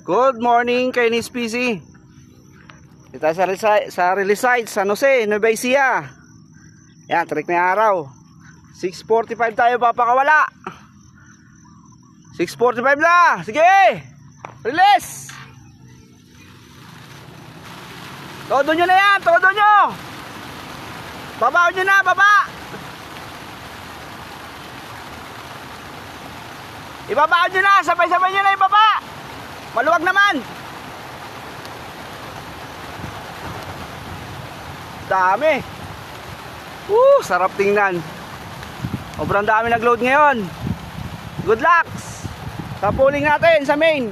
Good morning kay Nis PC. Ito sa Riverside, San Jose, Nueva Ecija. Yan, trick na araw. 6:45 tayo papakawala. 6:45 na. Sige. Release. Todo nyo na yan, todo nyo. Babaw nyo na, baba. Ibabaw nyo na, sabay-sabay nyo na ibaba. Maluwag naman. Dami. Sarap tingnan. Sobrang dami nag-load ngayon. Good luck sa pulling natin sa main.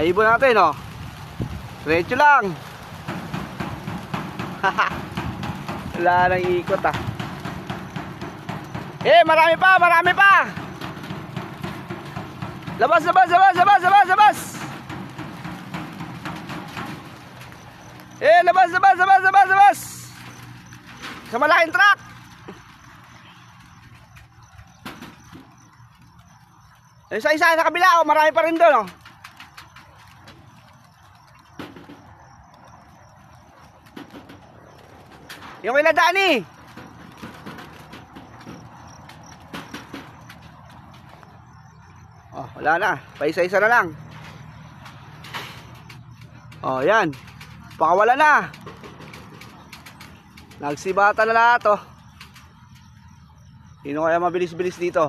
Ibon natin, oh. Diretso lang. Wala nang ikot, ah. Marami pa, marami pa. Labas, labas, labas, labas, labas, labas. Labas, labas, labas, labas, labas. Sa malaking truck. Isa-isa sa kabila, oh. Marami pa rin doon, oh. Yung kila Dani. Wala na. Paisa-isa na lang. Yan. Pakawala na. Nagsibata na lahat, oh. Sino kaya mabilis-bilis dito?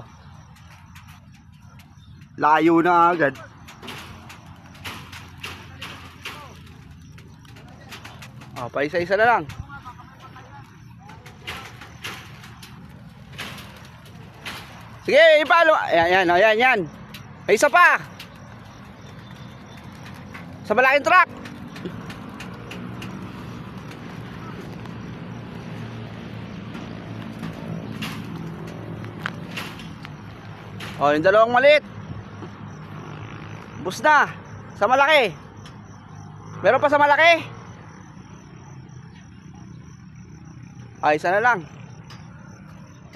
Layo na agad. Paisa-isa na lang. Sige, ipalo. Ayan, ayan, ayan. May isa pa. Sa malaking truck. Yung dalawang maliit. Bus na. Sa malaki. Meron pa sa malaki? Isa na lang.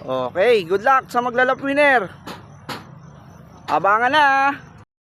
Okay, good luck sa maglalap winner. Abangan na.